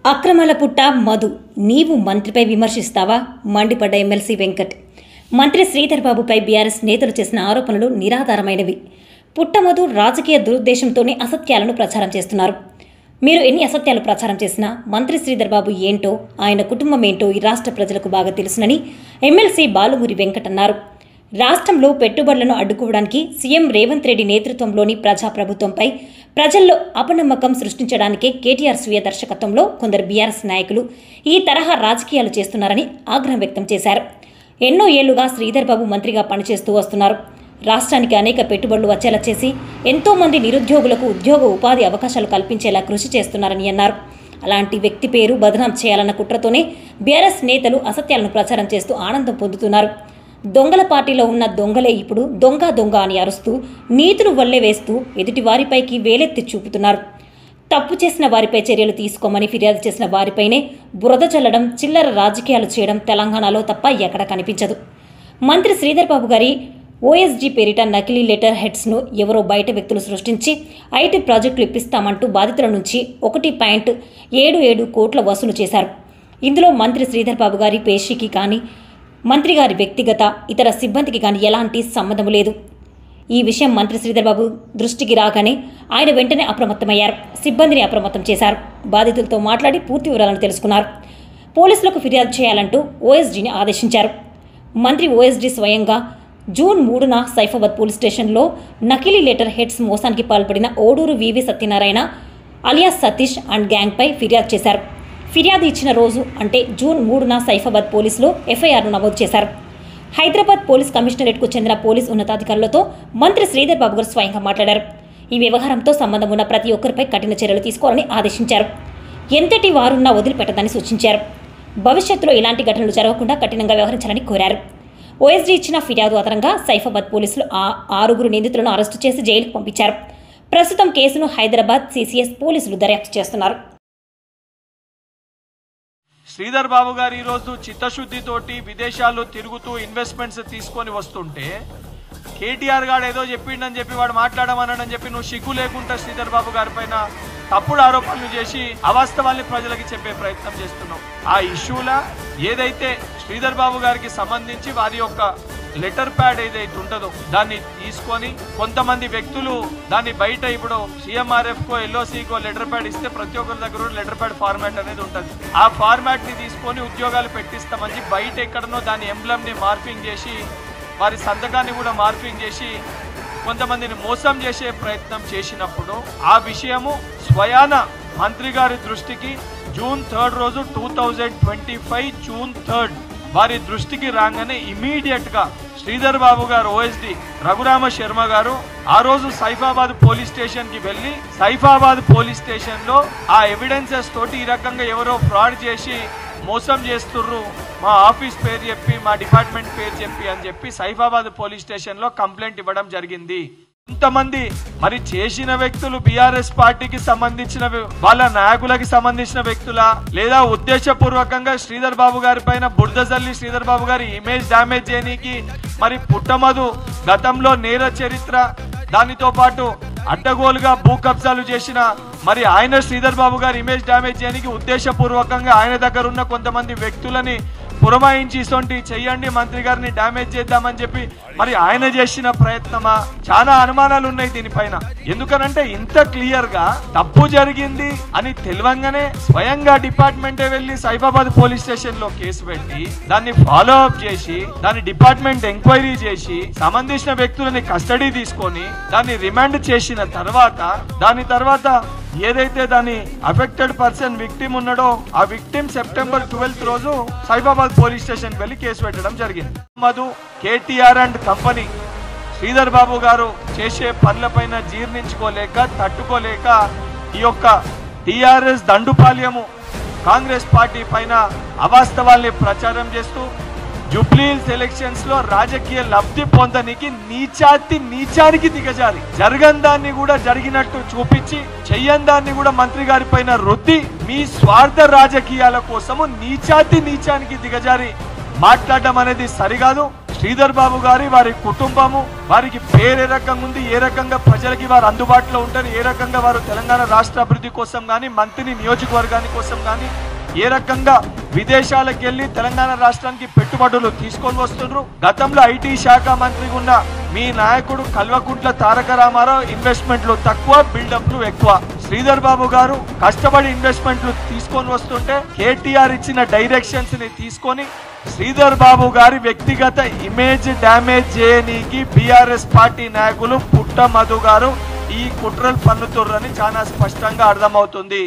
అక్రమాల పుట్ట మధు, నీవు మంత్రిపై విమర్శిస్తావా? మండిపడ్డ ఎమ్మెల్సీ వెంకట్. మంత్రి శ్రీధర్ బాబుపై బీఆర్ఎస్ నేతలు చేసిన ఆరోపణలు నిరాధారమైనవి. పుట్ట మధు రాజకీయ దురుద్దేశంతోనే అసత్యాలను ప్రచారం చేస్తున్నారు. మీరు ఎన్ని అసత్యాలు ప్రచారం చేసినా మంత్రి శ్రీధర్ బాబు ఏంటో, ఆయన కుటుంబం ఏంటో ఈ రాష్ట్ర ప్రజలకు బాగా తెలుసునని ఎమ్మెల్సీ బాలుమూరి వెంకట్ అన్నారు. రాష్ట్రంలో పెట్టుబడులను అడ్డుకోవడానికి సీఎం రేవంత్ రెడ్డి నేతృత్వంలోని ప్రజాప్రభుత్వంపై ప్రజల్లో అపనమ్మకం సృష్టించడానికే కేటీఆర్ స్వీయ దర్శకత్వంలో కొందరు బీఆర్ఎస్ నాయకులు ఈ తరహా రాజకీయాలు చేస్తున్నారని ఆగ్రహం వ్యక్తం చేశారు. ఎన్నో ఏళ్లుగా శ్రీధర్ బాబు మంత్రిగా పనిచేస్తూ వస్తున్నారు. రాష్ట్రానికి అనేక పెట్టుబడులు వచ్చేలా చేసి ఎంతోమంది నిరుద్యోగులకు ఉద్యోగ ఉపాధి అవకాశాలు కల్పించేలా కృషి చేస్తున్నారని అన్నారు. అలాంటి వ్యక్తి పేరు బదనాం చేయాలన్న కుట్రతోనే బీఆర్ఎస్ నేతలు అసత్యాలను ప్రచారం చేస్తూ ఆనందం పొందుతున్నారు. దొంగల పార్టీలో ఉన్న దొంగలే ఇప్పుడు దొంగ దొంగ అని అరుస్తూ నీతులు వల్లే వేస్తూ ఎదుటి వారిపైకి వేలెత్తి చూపుతున్నారు. తప్పు చేసిన వారిపై చర్యలు తీసుకోమని ఫిర్యాదు చేసిన వారిపైనే బురద చల్లడం, చిల్లర రాజకీయాలు చేయడం తెలంగాణలో తప్ప ఎక్కడ కనిపించదు. మంత్రి శ్రీధర్ బాబు గారి ఓఎస్జీ పేరిట నకిలీ లెటర్ హెడ్స్ను ఎవరో బయట వ్యక్తులు సృష్టించి ఐటీ ప్రాజెక్టులు ఇప్పిస్తామంటూ బాధితుల నుంచి 1.77 కోట్ల వసూలు చేశారు. ఇందులో మంత్రి శ్రీధర్ బాబు గారి పేషీకి కానీ మంత్రి గారి వ్యక్తిగత ఇతర సిబ్బందికి కానీ ఎలాంటి సంబంధం లేదు. ఈ విషయం మంత్రి శ్రీధర్ బాబు దృష్టికి రాగానే ఆయన వెంటనే అప్రమత్తమయ్యారు. సిబ్బందిని అప్రమత్తం చేశారు. బాధితులతో మాట్లాడి పూర్తి వివరాలను తెలుసుకున్నారు. పోలీసులకు ఫిర్యాదు చేయాలంటూ ఓఎస్డీని ఆదేశించారు. మంత్రి ఓఎస్డీ స్వయంగా జూన్ 3న సైఫాబాద్ పోలీస్ స్టేషన్లో నకిలీ లెటర్ హెడ్స్ మోసానికి పాల్పడిన ఓడూరు వివి సత్యనారాయణ అలియాస్ సతీష్ అండ్ గ్యాంగ్పై ఫిర్యాదు చేశారు. ఫిర్యాదు ఇచ్చిన రోజు అంటే జూన్ 3న సైఫాబాద్ పోలీసులు ఎఫ్ఐఆర్ను నమోదు చేశారు. హైదరాబాద్ పోలీస్ కమిషనరేట్కు చెందిన పోలీస్ ఉన్నతాధికారులతో మంత్రి శ్రీధర్ బాబు గారు స్వయంగా మాట్లాడారు. ఈ వ్యవహారంతో సంబంధం ఉన్న ప్రతి ఒక్కరిపై కఠిన చర్యలు తీసుకోవాలని ఆదేశించారు. ఎంతటి వారున్నా వదిలిపెట్టదని సూచించారు. భవిష్యత్తులో ఇలాంటి ఘటనలు జరగకుండా కఠినంగా వ్యవహరించాలని కోరారు. ఓఎస్డీ ఇచ్చిన ఫిర్యాదు ఆధారంగా సైఫాబాద్ పోలీసులు 6 నిందితులను అరెస్టు చేసి జైలుకు పంపించారు. ప్రస్తుతం కేసును హైదరాబాద్ సిసిఎస్ పోలీసులు దర్యాప్తు చేస్తున్నారు. శ్రీధర్ బాబు గారు ఈరోజు చిత్తశుద్ధితోటి విదేశాల్లో తిరుగుతూ ఇన్వెస్ట్మెంట్స్ తీసుకొని వస్తుంటే కేటీఆర్ గారు ఏదో చెప్పిండని చెప్పి వాడు మాట్లాడమన్నాడని చెప్పి నువ్వు సిగ్గు లేకుండా శ్రీధర్ బాబు గారి పైన తప్పుడు ఆరోపణలు చేసి అవాస్తవాల్ని ప్రజలకి చెప్పే ప్రయత్నం చేస్తున్నావు. ఆ ఇష్యూలా ఏదైతే శ్రీధర్ బాబు గారికి సంబంధించి వారి యొక్క లెటర్ ప్యాడ్ ఏదైతే ఉంటుందో దాన్ని తీసుకొని కొంతమంది వ్యక్తులు దాన్ని బయట ఇప్పుడు సిఎంఆర్ఎఫ్ కో ఎల్ఓసికో లెటర్ ప్యాడ్ ఇస్తే ప్రతి ఒక్కరి దగ్గర లెటర్ ప్యాడ్ ఫార్మాట్ అనేది ఉంటుంది. ఆ ఫార్మాట్ ని తీసుకొని ఉద్యోగాలు పెట్టిస్తామని బయట ఎక్కడనో దాని ఎంబ్లమ్ ని మార్పింగ్ చేసి వారి సంతకాన్ని కూడా మార్పింగ్ చేసి కొంతమందిని మోసం చేసే ప్రయత్నం చేసినప్పుడు ఆ విషయము స్వయాన మంత్రి గారి దృష్టికి జూన్ 3 రోజు 2025 జూన్ 3 వారి దృష్టికి రాగానే ఇమీడియట్ గా శ్రీధర్ బాబు గారు ఓఎస్డీ రఘురామ శర్మ గారు ఆ రోజు సైఫాబాద్ పోలీస్ స్టేషన్ కి వెళ్లి సైఫాబాద్ పోలీస్ స్టేషన్ లో ఆ ఎవిడెన్సెస్ తోటి ఈ రకంగా ఎవరో ఫ్రాడ్ చేసి మోసం చేస్తుర్రు, మా ఆఫీస్ పేరు చెప్పి మా డిపార్ట్మెంట్ పేరు చెప్పి అని చెప్పి సైఫాబాద్ పోలీస్ స్టేషన్ లో కంప్లైంట్ ఇవ్వడం జరిగింది. కొంతమంది మరి చేసిన వ్యక్తులు బీఆర్ఎస్ పార్టీకి సంబంధించిన వాళ్ళ నాయకులకి సంబంధించిన వ్యక్తులా లేదా ఉద్దేశపూర్వకంగా శ్రీధర్ బాబు గారి పైన బురద జల్లి శ్రీధర్ బాబు గారి ఇమేజ్ డ్యామేజ్ చేయడానికి మరి పుట్టమధు గతంలో నేర చరిత్ర దానితో పాటు అడ్డగోలుగా భూ కబ్జాలు చేసిన మరి ఆయన శ్రీధర్ బాబు గారి ఇమేజ్ డ్యామేజ్ చేయడానికి ఉద్దేశపూర్వకంగా ఆయన దగ్గర ఉన్న కొంతమంది వ్యక్తులని పురమాయించి ఇసొంటి చెయ్యండి మంత్రి గారిని డ్యామేజ్ చేద్దామని చెప్పి మరి ఆయన చేసిన ప్రయత్నమా? చాలా అనుమానాలు ఉన్నాయి దీనిపైన. ఎందుకనంటే ఇంత క్లియర్ గా తప్పు జరిగింది అని తెలియంగానే స్వయంగా డిపార్ట్మెంటే వెళ్లి సైఫాబాద్ పోలీస్ స్టేషన్ లో కేసు పెట్టి దాన్ని ఫాలో అప్ చేసి దాని డిపార్ట్మెంట్ ఎంక్వైరీ చేసి సంబంధించిన వ్యక్తులని కస్టడీ తీసుకొని దాన్ని రిమాండ్ చేసిన తర్వాత ఏదైతే దాని అఫెక్టెడ్ పర్సన్ విక్టిమ్ ఉన్నాడో ఆ విక్టిమ్ సెప్టెంబర్ 12 రోజు సైఫాబాద్ పోలీస్ స్టేషన్ వెళ్లి కేసు పెట్టడం జరిగింది. మధు కేటీఆర్ అండ్ కంపెనీ శ్రీధర్ బాబు గారు చేసే పనులపైన జీర్ణించుకోలేక తట్టుకోలేక ఈ యొక్క టిఆర్ఎస్ దండుపాల్యము కాంగ్రెస్ పార్టీ పైన అవాస్తవాల్ని ప్రచారం చేస్తూ జూబ్లీహిల్స్ ఎలక్షన్స్ లో రాజకీయ లబ్ధి పొందనికి నీచానికి దిగజారి జరగని దాన్ని కూడా జరిగినట్టు చూపించి చెయ్యని దాన్ని కూడా మంత్రి గారి పైన రుద్ది మీ స్వార్థ రాజకీయాల కోసము నీచానికి దిగజారి మాట్లాడడం అనేది సరికాదు. శ్రీధర్ బాబు గారి వారి కుటుంబము వారికి పేరు ఏ రకంగా ఉంది, ఏ రకంగా ప్రజలకి వారు అందుబాటులో ఉంటారు, ఏ రకంగా వారు తెలంగాణ రాష్ట్ర అభివృద్ధి కోసం కానీ మంత్రి నియోజకవర్గాని కోసం కానీ ఏ రకంగా విదేశాలకు వెళ్లి తెలంగాణ రాష్ట్రానికి పెట్టుబడులు తీసుకొని వస్తున్నారు. గతంలో ఐటీ శాఖ మంత్రిగా ఉన్న మీ నాయకుడు కల్వకుంట్ల తారక రామారావు ఇన్వెస్ట్మెంట్లు తక్కువ, బిల్డప్లు ఎక్కువ. శ్రీధర్ బాబు గారు కష్టపడి ఇన్వెస్ట్మెంట్లు తీసుకొని వస్తుంటే కేటీఆర్ ఇచ్చిన డైరెక్షన్స్ ని తీసుకొని శ్రీధర్ బాబు గారి వ్యక్తిగత ఇమేజ్ డ్యామేజ్ చేయనీకి బీఆర్ఎస్ పార్టీ నాయకులు పుట్ట మధు గారు ఈ కుట్రలు పన్నుతుర్రని చాలా స్పష్టంగా అర్థమవుతుంది.